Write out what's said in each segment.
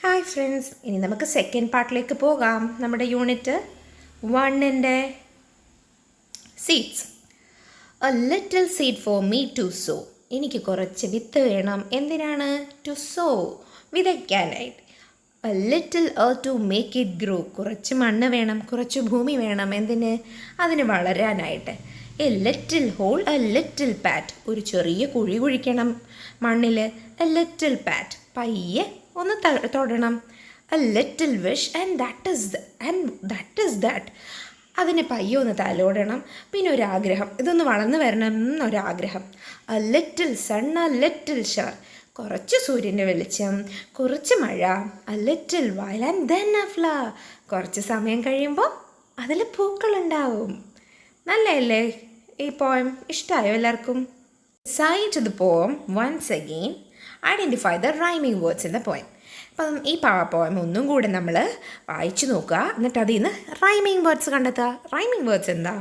Hi friends, ഇനി നമുക്ക് second പാർട്ടിലേക്ക് പോകാം. നമ്മുടെ യൂണിറ്റ് 1-ൻ്റെ seeds. A little seed for me to sow. എനിക്ക് കുറച്ച് വിത്ത് വേണം. എന്തിനാണ്? ടു സോ, വിതയ്ക്കാനായിട്ട്. A little earth to make it grow. കുറച്ച് മണ്ണ് വേണം, കുറച്ച് ഭൂമി വേണം. എന്തിന്? അതിന് വളരാനായിട്ട്. A little hole, a little pat. ഒരു ചെറിയ കുഴി കുഴിക്കണം മണ്ണിൽ. എ ലിറ്റിൽ പാറ്റ്, പയ്യെ ഒന്ന് തൊടണം. A little wish and that is that. അതിനെ പയ്യെ ഒന്ന് തലോടണം. പിന്നെ ഒരാഗ്രഹം, ഇതൊന്ന് വളർന്നു വരണം എന്നൊരാഗ്രഹം. A little sun, a little shower. കുറച്ച് സൂര്യൻ്റെ വെളിച്ചം, കുറച്ച് മഴ. A little while and then a flower. കുറച്ച് സമയം കഴിയുമ്പോൾ അതിൽ പൂക്കളുണ്ടാവും. നല്ലതല്ലേ ഈ പോയം? ഇഷ്ടമായോ എല്ലാവർക്കും? Recite the poem once again. Identify the rhyming words in the poem. അപ്പം ഈ പോയം ഒന്നും കൂടെ നമ്മൾ വായിച്ചു നോക്കുക. എന്നിട്ട് അതിൽ നിന്ന് റൈമിങ് വേർഡ്സ് കണ്ടെത്തുക. റൈമിങ് വേർഡ്സ് എന്താ?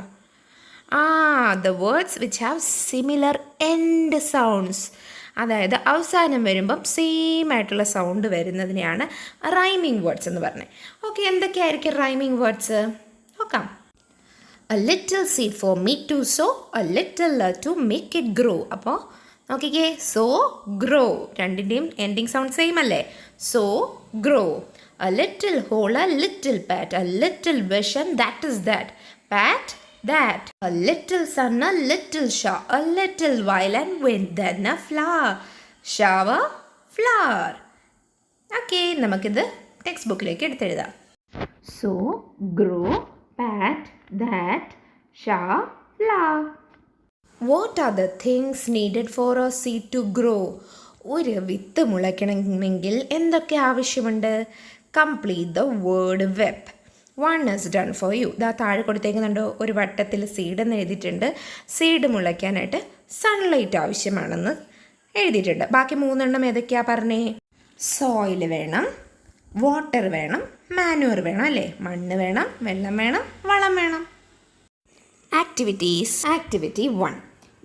The words which have similar end sounds. അതായത് അവസാനം വരുമ്പം സെയിം ആയിട്ടുള്ള സൗണ്ട് വരുന്നതിനെയാണ് റൈമിങ് വേർഡ്സ് എന്ന് പറഞ്ഞത്. ഓക്കെ, എന്തൊക്കെയായിരിക്കും റൈമിങ് വേർഡ്സ് നോക്കാം. A little seed for me to sow, a little to make it grow. അപ്പോൾ നോക്കിക്കേ, സോ ഗ്രോ, രണ്ടിൻ്റെയും എൻഡിങ് സൗണ്ട് സെയിം അല്ലേ? So grow. A little hole, a little pat, a little vision, that is that. Pat, that. A little sun, a little shower, a little while and wind, then a flower. Shower, flower. Okay, നമുക്കിത് ടെക്സ്റ്റ് ബുക്കിലേക്ക് എടുത്തെഴുതാം. So grow, pat, that, shower, flower. What are the things needed for a seed to grow? ഒരു വിത്ത് മുളയ്ക്കണമെങ്കിൽ എന്തൊക്കെ ആവശ്യമുണ്ട്? Complete the word web. 1 is done for you. ഇതാ താഴെ കൊടുത്തേക്കുന്നുണ്ടോ? ഒരു വട്ടത്തിൽ സീഡ് എന്ന് എഴുതിയിട്ടുണ്ട്. സീഡ് മുളയ്ക്കാനായിട്ട് സൺലൈറ്റ് ആവശ്യമാണെന്ന് എഴുതിയിട്ടുണ്ട്. ബാക്കി 3 ഏതൊക്കെയാണ് പറഞ്ഞേ? സോയിൽ വേണം, വാട്ടർ വേണം, മാനുവർ വേണം അല്ലേ? മണ്ണ് വേണം, വെള്ളം വേണം, വളം വേണം. Activities. Activity 1.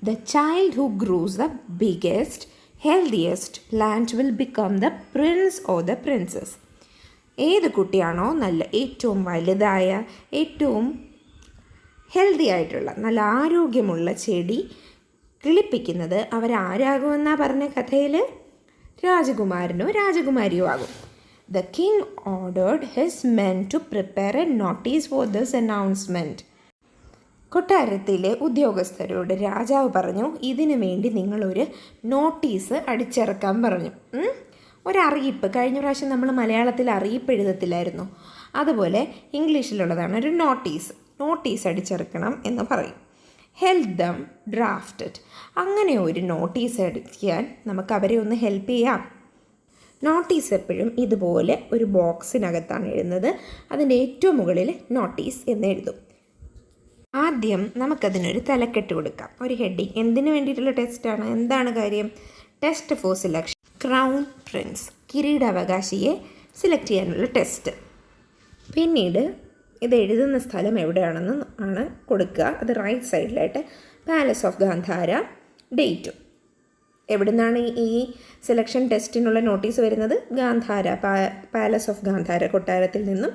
The child who grows the biggest, healthiest plant will become the prince or the princess. ഏത് കുട്ടിയാണോ ഏറ്റവും വലുതായ, ഏറ്റവും ഹെൽത്തി ആയിട്ടുള്ള, നല്ല ആരോഗ്യമുള്ള ചെടി കിളിപ്പിക്കുന്നത് അവരാരാകുമെന്നാണ് പറഞ്ഞ കഥയിൽ? രാജകുമാരനോ രാജകുമാരിയോ ആകും. The king ordered his men to prepare a notice for this announcement. കൊട്ടാരത്തിലെ ഉദ്യോഗസ്ഥരോട് രാജാവ് പറഞ്ഞു, ഇതിനു വേണ്ടി നിങ്ങളൊരു നോട്ടീസ് അടിച്ചിറക്കാൻ പറഞ്ഞു. ഒരറിയിപ്പ്. കഴിഞ്ഞ പ്രാവശ്യം നമ്മൾ മലയാളത്തിൽ അറിയിപ്പ് എഴുതത്തില്ലായിരുന്നു, അതുപോലെ ഇംഗ്ലീഷിലുള്ളതാണ് ഒരു നോട്ടീസ് അടിച്ചിറക്കണം എന്ന് പറയും. Help them draft it. അങ്ങനെ ഒരു നോട്ടീസ് അടിക്കാൻ നമുക്ക് അവരെ ഒന്ന് ഹെൽപ്പ് ചെയ്യാം. നോട്ടീസ് എപ്പോഴും ഇതുപോലെ ഒരു ബോക്സിനകത്താണ് എഴുതുന്നത്. അതിൻ്റെ ഏറ്റവും മുകളിൽ നോട്ടീസ് എന്ന് എഴുതും. ആദ്യം നമുക്കതിനൊരു തലക്കെട്ട് കൊടുക്കാം, ഒരു ഹെഡിങ്. എന്തിനു വേണ്ടിയിട്ടുള്ള ടെസ്റ്റാണ്? എന്താണ് കാര്യം? Test for selection. Crown prince, കിരീടാവകാശിയെ സെലക്ട് ചെയ്യാനുള്ള ടെസ്റ്റ്. പിന്നീട് ഇത് എഴുതുന്ന സ്ഥലം എവിടെയാണെന്ന് ആണ് കൊടുക്കുക. അത് റൈറ്റ് സൈഡിലായിട്ട് പാലസ് ഓഫ് ഗാന്ധാര, ഡേറ്റും. എവിടെ നിന്നാണ് ഈ സെലക്ഷൻ ടെസ്റ്റിനുള്ള നോട്ടീസ് വരുന്നത്? ഗാന്ധാര, പാലസ് ഓഫ് ഗാന്ധാര കൊട്ടാരത്തിൽ നിന്നും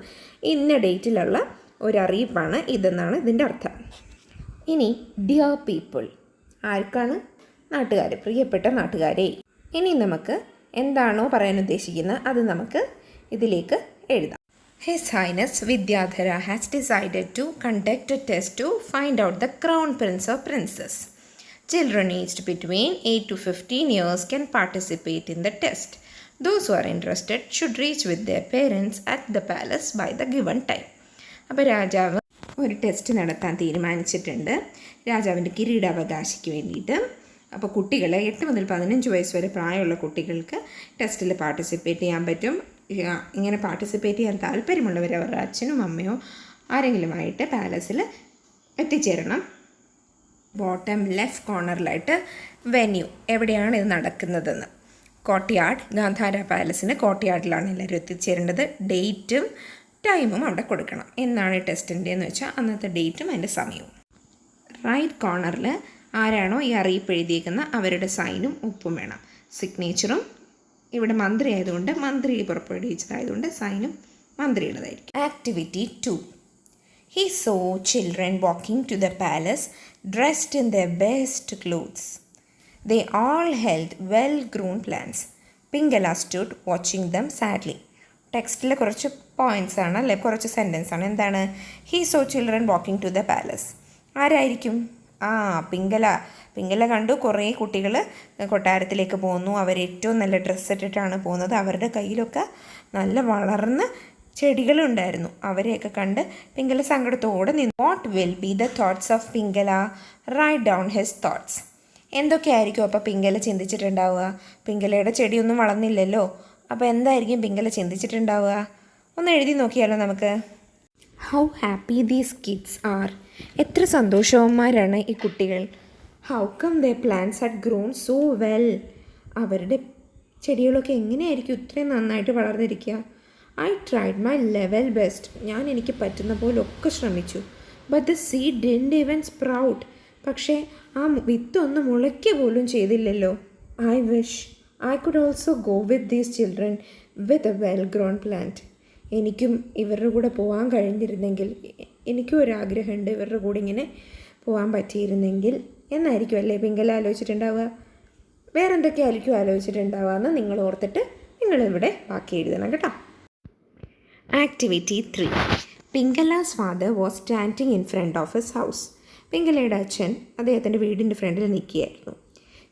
ഇന്ന ഡേറ്റിലുള്ള ഒരറിയിപ്പാണ് ഇതെന്നാണ് ഇതിൻ്റെ അർത്ഥം. ഇനി ഡിയർ പീപ്പിൾ, ആർക്കാണ്? നാട്ടുകാർ, പ്രിയപ്പെട്ട നാട്ടുകാരെ. ഇനി നമുക്ക് എന്താണോ പറയാൻ ഉദ്ദേശിക്കുന്നത് അത് നമുക്ക് ഇതിലേക്ക് എഴുതാം. His highness Vidyadhara has decided to conduct a test to find out the crown prince or princess. Children aged between 8 to 15 years can participate in the test. Those who are interested should reach with their parents at the palace by the given time. അപ്പോൾ രാജാവ് ഒരു test നടത്താൻ തീരുമാനിച്ചിട്ടുണ്ട്, രാജാവിൻ്റെ കിരീടാവകാശിക്ക് വേണ്ടിയിട്ട്. അപ്പോൾ കുട്ടികളെ 8 മുതൽ 15 വയസ്സ് വരെ പ്രായമുള്ള കുട്ടികൾക്ക് ടെസ്റ്റിൽ പാർട്ടിസിപ്പേറ്റ് ചെയ്യാൻ പറ്റും. ഇങ്ങനെ പാർട്ടിസിപ്പേറ്റ് ചെയ്യാൻ താല്പര്യമുള്ളവർ അവരുടെ അച്ഛനും അമ്മയോ ആരെങ്കിലുമായിട്ട് പാലസിൽ എത്തിച്ചേരണം. ബോട്ടം ലെഫ്റ്റ് കോർണറിലായിട്ട് വെന്യൂ, എവിടെയാണ് ഇത് നടക്കുന്നതെന്ന്. കോർട്ട്യാർഡ്, ഗാന്ധാര പാലസിന് കോർട്ട്യാർഡിലാണ് എല്ലാവരും എത്തിച്ചേരേണ്ടത്. ഡേറ്റും ടൈമും അവിടെ കൊടുക്കണം. എന്നാണ് ടെസ്റ്റിൻ്റെ എന്ന് വെച്ചാൽ അന്നത്തെ ഡേറ്റും അതിൻ്റെ സമയവും. റൈറ്റ് കോർണറിൽ ആരാണോ ഈ അറിയിപ്പ് എഴുതിയേക്കുന്ന അവരുടെ സൈനും ഒപ്പും വേണം. സിഗ്നേച്ചറും ഇവിടെ മന്ത്രി ആയതുകൊണ്ട് മന്ത്രി പുറപ്പെടുവിച്ചതായതുകൊണ്ട് സൈനും മന്ത്രിയുടേതായിരിക്കും. Activity 2. He saw children walking to the palace dressed in their best clothes. They all held well-grown plants. Pingala stood watching them sadly. ടെക്സ്റ്റിൽ കുറച്ച് പോയിൻറ്റ്സ് ആണ് അല്ലേ, കുറച്ച് സെൻറ്റൻസ് ആണ്. എന്താണ്? He saw children walking to the palace. ആരായിരിക്കും? പിംഗല കണ്ടു കുറേ കുട്ടികൾ കൊട്ടാരത്തിലേക്ക് പോകുന്നു. അവർ ഏറ്റവും നല്ല ഡ്രസ്സ് ഇട്ടിട്ടാണ് പോകുന്നത്. അവരുടെ കയ്യിലൊക്കെ നല്ല വളർന്ന ചെടികളുണ്ടായിരുന്നു. അവരെയൊക്കെ കണ്ട് പിംഗല സങ്കടത്തോടെ നിന്നു. What will be the thoughts of Pingala? Write down his thoughts. എന്തൊക്കെയായിരിക്കും അപ്പോൾ പിംഗല ചിന്തിച്ചിട്ടുണ്ടാവുക? പിംഗലയുടെ ചെടിയൊന്നും വളർന്നില്ലല്ലോ. അപ്പോൾ എന്തായിരിക്കും പിംഗല ചിന്തിച്ചിട്ടുണ്ടാവുക? ഒന്ന് എഴുതി നോക്കിയാലോ നമുക്ക്. How happy these kids are. എത്ര സന്തോഷവന്മാരാണ് ഈ കുട്ടികൾ. How come the plants had grown so well. അവരുടെ ചെടികളൊക്കെ എങ്ങനെയായിരിക്കും ഇത്രയും നന്നായിട്ട് വളർന്നിരിക്കുക. I tried my level best. ഞാൻ എനിക്ക് പറ്റുന്ന പോലൊക്കെ ശ്രമിച്ചു. But the seed didn't even sprout. പക്ഷേ ആ വിത്തൊന്നും മുളയ്ക്കുക പോലും ചെയ്തില്ലല്ലോ. I wish I could also go with these children with a well-grown plant. എനിക്കും ഇവരുടെ കൂടെ പോകാൻ കഴിഞ്ഞിരുന്നെങ്കിൽ, എനിക്കും ഒരാഗ്രഹമുണ്ട് ഇവരുടെ കൂടെ ഇങ്ങനെ പോകാൻ പറ്റിയിരുന്നെങ്കിൽ എന്നായിരിക്കും അല്ലേ പിംഗല ആലോചിച്ചിട്ടുണ്ടാവുക. വേറെ എന്തൊക്കെയായിരിക്കും ആലോചിച്ചിട്ടുണ്ടാവുക എന്ന് നിങ്ങൾ ഓർത്തിട്ട് നിങ്ങളിവിടെ ബാക്കി എഴുതണം കേട്ടോ. Activity 3. Pingala's father was standing in front of his house. പിംഗലയുടെ അച്ഛൻ അദ്ദേഹത്തിൻ്റെ വീടിൻ്റെ ഫ്രണ്ടിൽ നിൽക്കുകയായിരുന്നു.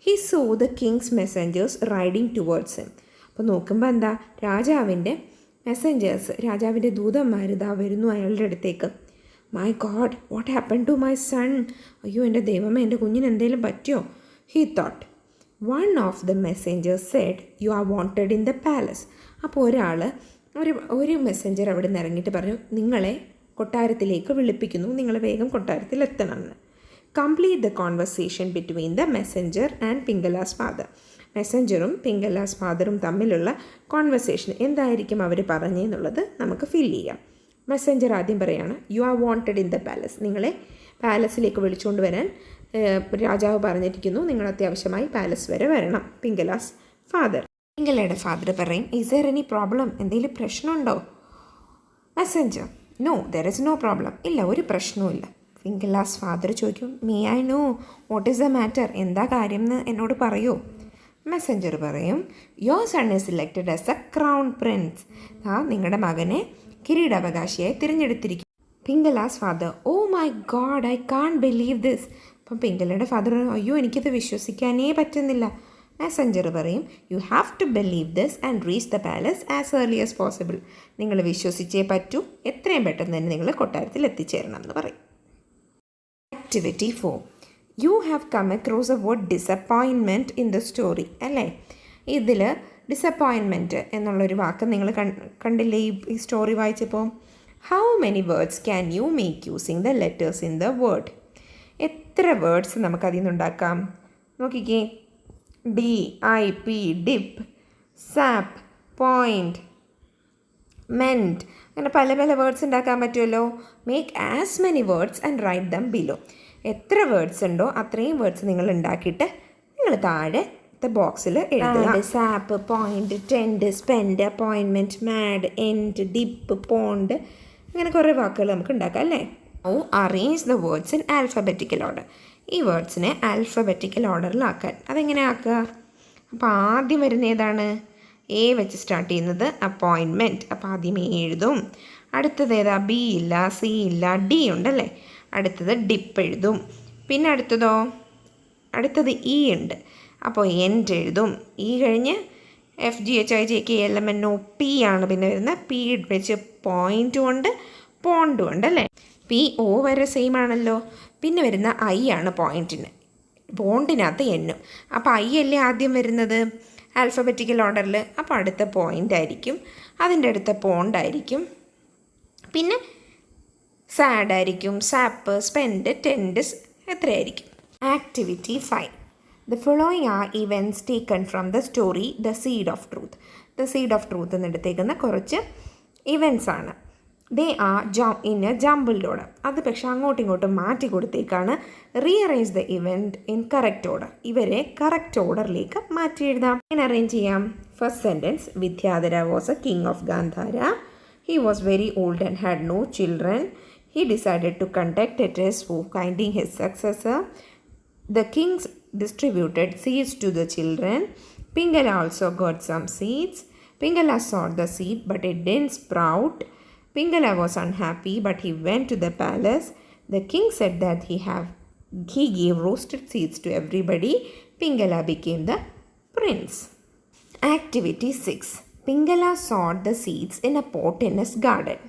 He saw the king's messengers riding towards him. അപ്പോൾ നോക്കുമ്പോൾ എന്താ, രാജാവിൻ്റെ മെസ്സഞ്ചേഴ്സ്, രാജാവിൻ്റെ ദൂതന്മാർ ഇതാ വരുന്നു അയാളുടെ അടുത്തേക്ക്. My god, what happen to my son. അയ്യോ എൻ്റെ ദൈവമേ, എൻ്റെ കുഞ്ഞിന് എന്തെങ്കിലും പറ്റിയോ? He thought. One of the messengers said you are wanted in the palace. അപ്പോൾ ഒരു മെസ്സഞ്ചർ അവിടെ നിന്ന് ഇറങ്ങിയിട്ട് പറഞ്ഞു, നിങ്ങളെ കൊട്ടാരത്തിലേക്ക് വിളിപ്പിക്കുന്നു, നിങ്ങൾ വേഗം കൊട്ടാരത്തിൽ എത്തണമെന്ന്. Complete the conversation between the messenger and Pingala's father. മെസ്സഞ്ചറും പിംഗലാസ് ഫാദറും തമ്മിലുള്ള കോൺവെർസേഷൻ എന്തായിരിക്കും അവർ പറഞ്ഞെന്നുള്ളത് നമുക്ക് ഫീൽ ചെയ്യാം. മെസ്സഞ്ചർ ആദ്യം പറയാണ്, U are wanted in the palace. നിങ്ങളെ പാലസിലേക്ക് വിളിച്ചുകൊണ്ട് വരാൻ രാജാവ് പറഞ്ഞിരിക്കുന്നു, നിങ്ങൾ അത്യാവശ്യമായി പാലസ് വരെ വരണം. പിംഗലാസ് ഫാദർ. പിംഗലയുടെ ഫാദർ പറയും, ഈസ് ദർ എനി പ്രോബ്ലം? എന്തെങ്കിലും പ്രശ്നമുണ്ടോ? Messenger, no there is no problem. ഇല്ല, ഒരു പ്രശ്നവുമില്ല. പിംഗലാസ് ഫാദർ ചോദിക്കും, may I know what is the matter? എന്താ കാര്യം എന്ന് എന്നോട് പറയൂ. മെസ്സഞ്ചർ പറയും, your son is selected as a crown prince. നിങ്ങളുടെ മകനെ കിരീടാവകാശിയായി തിരഞ്ഞെടുത്തിരിക്കും. Pingala's father, oh my God, I can't believe this. അപ്പം പിംഗലയുടെ ഫാദർ, അയ്യോ എനിക്കിത് വിശ്വസിക്കാനേ പറ്റുന്നില്ല. മെസ്സഞ്ചർ പറയും, you have to believe this and reach the palace as early as possible. നിങ്ങൾ വിശ്വസിച്ചേ പറ്റൂ, എത്രയും പെട്ടെന്ന് തന്നെ നിങ്ങൾ കൊട്ടാരത്തിൽ എത്തിച്ചേരണം എന്ന് പറയും. Activity 4. You have come across a word disappointment in the story. അല്ലേ, ഇതിൽ ഡിസപ്പോയിൻമെൻറ്റ് എന്നുള്ളൊരു വാക്ക് നിങ്ങൾ കണ്ടില്ലേ ഈ സ്റ്റോറി വായിച്ചപ്പോൾ? How many words can you make using the letters in the word? എത്ര വേർഡ്സ് നമുക്കതിൽ നിന്നുണ്ടാക്കാം? നോക്കിക്കേ, D, I, P, dip, sap, point, meant, അങ്ങനെ പല പല വേർഡ്സ് ഉണ്ടാക്കാൻ പറ്റുമല്ലോ. Make as many words and write them below. എത്ര വേർഡ്സ് ഉണ്ടോ അത്രയും വേർഡ്സ് നിങ്ങൾ ഉണ്ടാക്കിയിട്ട് നിങ്ങൾ താഴെ ബോക്സിൽ എഴുതുക. Sap, point, tend, spend, appointment, mad, end, dip, pond, അങ്ങനെ കുറേ വാക്കുകൾ നമുക്ക് ഉണ്ടാക്കാം അല്ലേ. ഓ arrange the words in alphabetical order. ഈ വേർഡ്സിനെ ആൽഫബറ്റിക്കൽ ഓർഡറിലാക്കാൻ അതെങ്ങനെ ആക്കുക? അപ്പോൾ ആദ്യം വരുന്ന ഏതാണ്? എ വെച്ച് സ്റ്റാർട്ട് ചെയ്യുന്നത് അപ്പോയിൻമെൻറ്റ്. അപ്പോൾ ആദ്യം എ എഴുതും. അടുത്തത് ഏതാ? ബി ഇല്ല, സി ഇല്ല, ഡി ഉണ്ടല്ലേ. അടുത്തത് ഡിപ്പ് എഴുതും. പിന്നെ അടുത്തത് ഇ ഉണ്ട്. അപ്പോൾ എൻഡ് എഴുതും. ഇ കഴിഞ്ഞ് F G H I J K L M N O P ആണ് പിന്നെ വരുന്നത്. പി വെച്ച് പോയിൻറ്റും ഉണ്ട്, പോണ്ടും ഉണ്ട് അല്ലേ. പി ഒ വരെ സെയിം ആണല്ലോ. പിന്നെ വരുന്ന ഐ ആണ് പോയിൻറ്റിന്, പോണ്ടിനകത്ത് എന്നും. അപ്പോൾ ഐ അല്ലേ ആദ്യം വരുന്നത് ആൽഫബറ്റിക്കൽ ഓർഡറിൽ. അപ്പോൾ അടുത്ത പോയിൻ്റ് ആയിരിക്കും, അതിൻ്റെ അടുത്ത പോണ്ടായിരിക്കും, പിന്നെ സാഡ് ആയിരിക്കും, സാപ്പ്, സ്പെൻഡ്, ടെൻഡ്, എത്രയായിരിക്കും. Activity 5. The following are events taken from the story The Seed of Truth. The Seed of Truth എന്നെടുത്തേക്കുന്ന കുറച്ച് ഇവൻറ്റ്സ് ആണ്. They are in a jumbled order. അത് പക്ഷെ അങ്ങോട്ടും ഇങ്ങോട്ടും മാറ്റി കൊടുത്തേക്കാണ്. Rearrange the event in correct order. ഇവരെ കറക്റ്റ് ഓർഡറിലേക്ക് മാറ്റി എഴുതാം. എങ്ങനെ അറേഞ്ച് ചെയ്യാം? First sentence, Vidyadhara was a king of Gandhara. He was very old and had no children. He decided to conduct a test for finding his successor. The king distributed seeds to the children. Pingala also got some seeds. Pingala sowed the seed, but it didn't sprout. Pingala was unhappy, but he went to the palace. The king said that he gave roasted seeds to everybody. Pingala became the prince. Activity 6. Pingala sowed the seeds in a pot in his garden.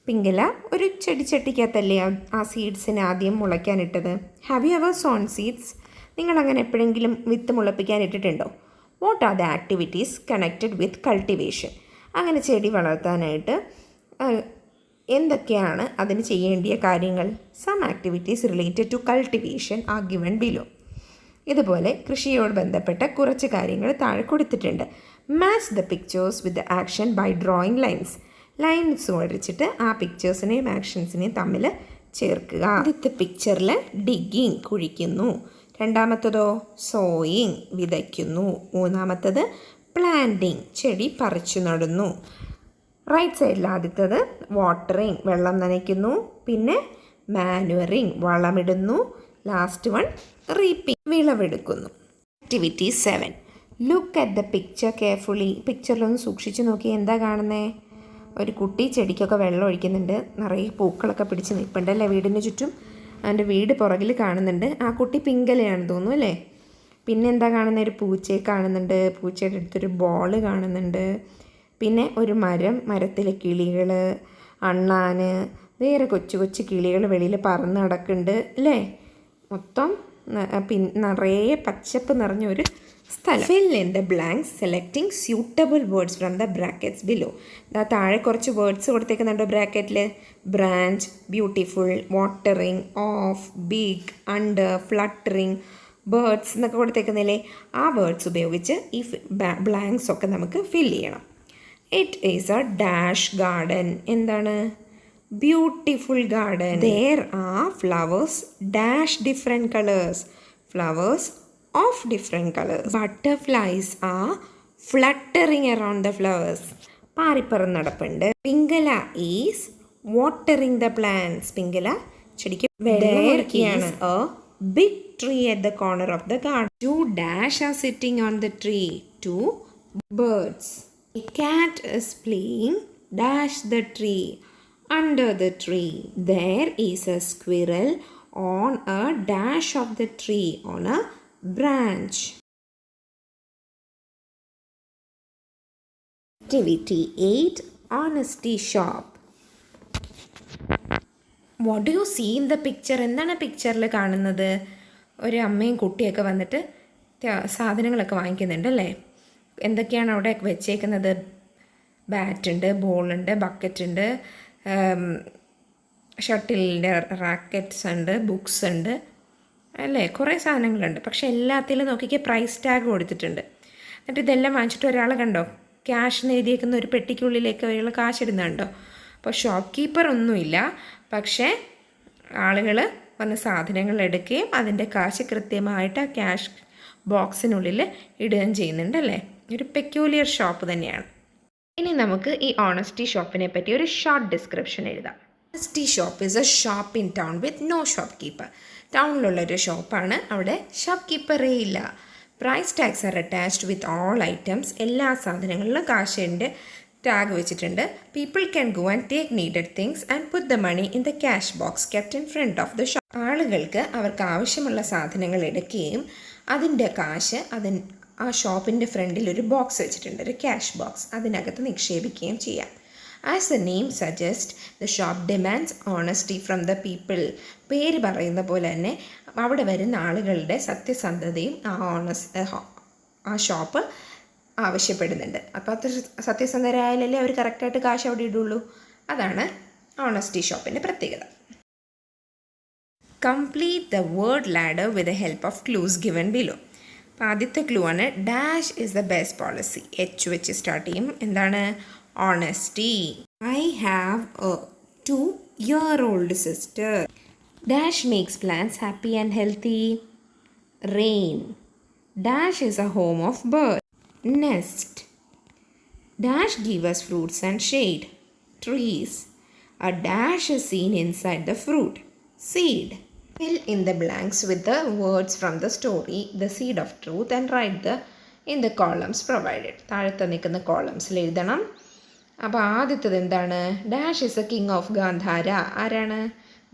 Pingala ഒരു ചെടിച്ചട്ടിക്കകത്തല്ലേ ആ സീഡ്സിനെ ആദ്യം മുളയ്ക്കാനിട്ടത്. Have you ever sown seeds? നിങ്ങളങ്ങനെ എപ്പോഴെങ്കിലും വിത്ത് മുളപ്പിക്കാൻ ഇട്ടിട്ടുണ്ടോ? What are the activities connected with cultivation? അങ്ങനെ ചെടി വളർത്താനായിട്ട് എന്തൊക്കെയാണ് അതിന് ചെയ്യേണ്ടിയ കാര്യങ്ങൾ? Some activities related to cultivation are given below. ഇതുപോലെ കൃഷിയോട് ബന്ധപ്പെട്ട കുറച്ച് കാര്യങ്ങൾ താഴെ കൊടുത്തിട്ടുണ്ട്. Match the pictures with the action by drawing lines. Lines വരച്ചിട്ട് ആ പിക്ചേഴ്സിനെയും ആക്ഷൻസിനെയും തമ്മിൽ ചേർക്കുക. ആദ്യത്തെ പിക്ചറിൽ ഡിഗിങ് കുഴിക്കുന്നു, രണ്ടാമത്തതോ സോയിങ് വിതയ്ക്കുന്നു, മൂന്നാമത്തത് പ്ലാന്റിങ് ചെടി പറിച്ചു നടുന്നു. റൈറ്റ് സൈഡിൽ ആദ്യത്തത് വാട്ടറിങ് വെള്ളം നനയ്ക്കുന്നു, പിന്നെ മാനുവറിങ് വളമിടുന്നു, ലാസ്റ്റ് വൺ റീപ്പിംഗ് വിളവെടുക്കുന്നു. Activity 7. Look at the picture carefully. പിക്ചറിലൊന്ന് സൂക്ഷിച്ച് നോക്കി, എന്താ കാണുന്നത്? ഒരു കുട്ടി ചെടിക്കൊക്കെ വെള്ളം ഒഴിക്കുന്നുണ്ട്. നിറയെ പൂക്കളൊക്കെ പിടിച്ച് നിൽപ്പുണ്ടല്ലേ വീടിന് ചുറ്റും. അതിൻ്റെ വീട് പുറകിൽ കാണുന്നുണ്ട്. ആ കുട്ടി പിങ്കലയാണെന്ന് തോന്നുന്നു അല്ലേ. പിന്നെ എന്താ കാണുന്നത്? ഒരു പൂച്ചയെ കാണുന്നുണ്ട്, പൂച്ചയുടെ അടുത്തൊരു ബോൾ കാണുന്നുണ്ട്, പിന്നെ ഒരു മരത്തിലെ കിളികൾ, അണ്ണാന്, വേറെ കൊച്ചു കൊച്ചു കിളികൾ വെളിയിൽ പറന്ന് നടക്കുന്നുണ്ട് അല്ലേ. മൊത്തം നിറയെ പച്ചപ്പ് നിറഞ്ഞൊരു സ്ഥലം. Fill in the blanks selecting suitable words from the brackets below. താഴെ കുറച്ച് വേർഡ്സ് കൊടുത്തേക്കുന്നുണ്ടോ ബ്രാക്കറ്റിൽ? Branch, beautiful, watering, off, big, under, fluttering, birds എന്നൊക്കെ കൊടുത്തേക്കുന്നില്ലേ. ആ വേർഡ്സ് ഉപയോഗിച്ച് ഈ ബ്ലാങ്ക്സ് ഒക്കെ നമുക്ക് ഫിൽ ചെയ്യണം. It is a dash garden. എന്താണ്? Beautiful garden. There are flowers dash different colors. Flowers of different colors. Butterflies are fluttering around the flowers. പാറിപ്പറന്ന് നടപ്പുണ്ട്. Pingala is watering the plants. Pingala ചെടിക്ക് വെള്ളം ഒഴിക്കുകയാണ്. A big tree at the corner of the garden. Two dash are sitting on the tree. Two birds. A cat is playing dash the tree. Under the tree. There is a squirrel on a dash of the tree, on a branch. Activity 8. Honesty shop. What do you see in the picture? എന്താണ് പിക്ചറിൽ കാണുന്നത്? ഒരു അമ്മയും കുട്ടിയൊക്കെ വന്നിട്ട് സാധനങ്ങളൊക്കെ വാങ്ങിക്കുന്നുണ്ട് അല്ലേ. എന്തൊക്കെയാണ് അവിടെ വെച്ചേക്കുന്നത്? ബാറ്റുണ്ട്, ബോളുണ്ട്, ബക്കറ്റുണ്ട്, ഷട്ടിലിൻ്റെ റാക്കറ്റ്സ് ഉണ്ട്, ബുക്സ് ഉണ്ട് അല്ലേ, കുറേ സാധനങ്ങളുണ്ട്. പക്ഷെ എല്ലാത്തിലും നോക്കിക്ക് പ്രൈസ് ടാഗ് കൊടുത്തിട്ടുണ്ട്. എന്നിട്ട് ഇതെല്ലാം വാങ്ങിച്ചിട്ട് ഒരാൾ കണ്ടോ ക്യാഷ് എന്ന് എഴുതിയേക്കുന്ന ഒരു പെട്ടിക്കുള്ളിലേക്ക് ഒരാൾ കാശ് ഇടുന്നുണ്ടോ. അപ്പോൾ ഷോപ്പ് കീപ്പർ ഒന്നുമില്ല, പക്ഷേ ആളുകൾ വന്ന് സാധനങ്ങൾ എടുക്കുകയും അതിൻ്റെ കാശ് കൃത്യമായിട്ട് ആ ക്യാഷ് ബോക്സിനുള്ളിൽ ഇടുകയും ചെയ്യുന്നുണ്ടല്ലേ. ഒരു പെക്യൂലിയർ ഷോപ്പ് തന്നെയാണ്. ഇനി നമുക്ക് ഈ ഓണസ്റ്റി ഷോപ്പിനെ പറ്റി ഒരു ഷോർട്ട് ഡിസ്ക്രിപ്ഷൻ എഴുതാം. Honesty shop is a shop in town with no shop keeper. ടൗണിലുള്ളൊരു ഷോപ്പാണ്, അവിടെ ഷോപ്പ് കീപ്പറേ ഇല്ല. Price tags are attached with all items. എല്ലാ സാധനങ്ങളിലും കാശിൻ്റെ ടാഗ് വെച്ചിട്ടുണ്ട്. People can go and take needed things and put the money in the cash box kept in front of the shop. ആളുകൾക്ക് അവർക്ക് ആവശ്യമുള്ള സാധനങ്ങൾ എടുക്കുകയും അതിൻ്റെ കാശ് ആ ഷോപ്പിൻ്റെ ഫ്രണ്ടിൽ ഒരു ബോക്സ് വെച്ചിട്ടുണ്ട്, ഒരു ക്യാഷ് ബോക്സ്, അതിനകത്ത് നിക്ഷേപിക്കുകയും ചെയ്യാം. As the name suggest the shop demands honesty from the people. പേര് പറയുന്ന പോലെ തന്നെ അവിടെ വരുന്ന ആളുകളുടെ സത്യസന്ധതയും ആ ഷോപ്പ് ആവശ്യപ്പെടുന്നുണ്ട്. അപ്പോൾ അത്ര സത്യസന്ധരായാലല്ലേ അവർ കറക്റ്റായിട്ട് കാശ് അവിടെ ഇടുള്ളൂ. അതാണ് ഓണസ്റ്റി ഷോപ്പിൻ്റെ പ്രത്യേകത. Complete the word ladder with the help of clues given below. അപ്പോൾ ആദ്യത്തെ ക്ലൂ ആണ് dash is the best policy. H വെച്ച് സ്റ്റാർട്ട് ചെയ്യും. എന്താണ്? Honesty. I have A 2-year-old sister. Dash makes plants happy and healthy. Rain. Dash is a home of birds. Nest. Dash give us fruits and shade. Trees. A dash is seen inside the fruit. Seed. Fill in the blanks with the words from the story, The Seed of Truth, and write in the columns provided. താഴത്തെ നിൽക്കുന്ന കോളംസിൽ എഴുതണം. അപ്പോൾ ആദ്യത്തത് എന്താണ്? Dash is a king of Gandhara. ആരാണ്?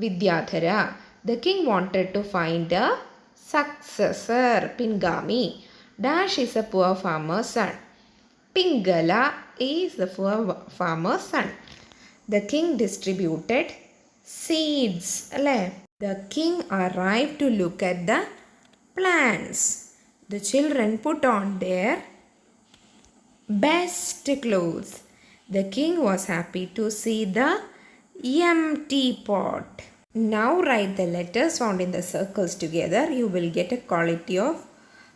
Vidyadhara. The king wanted to find a successor, പിൻഗാമി. Dash is a poor farmer son. Pingala is the poor farmer son. The king distributed seeds. അല്ലേ? The king arrived to look at the plants. The children put on their best clothes. The king was happy to see the empty pot. Now write the letters found in the circles together. You will get a quality of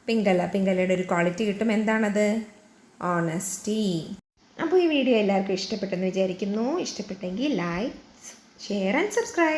Pingala. പിംഗലയുടെ ഒരു quality കിട്ടും. എന്താണത്? Honesty. അപ്പോൾ ഈ video എല്ലാവർക്കും ഇഷ്ടപ്പെട്ടെന്ന് വിചാരിക്കുന്നു. ഇഷ്ടപ്പെട്ടെങ്കിൽ like, share and subscribe.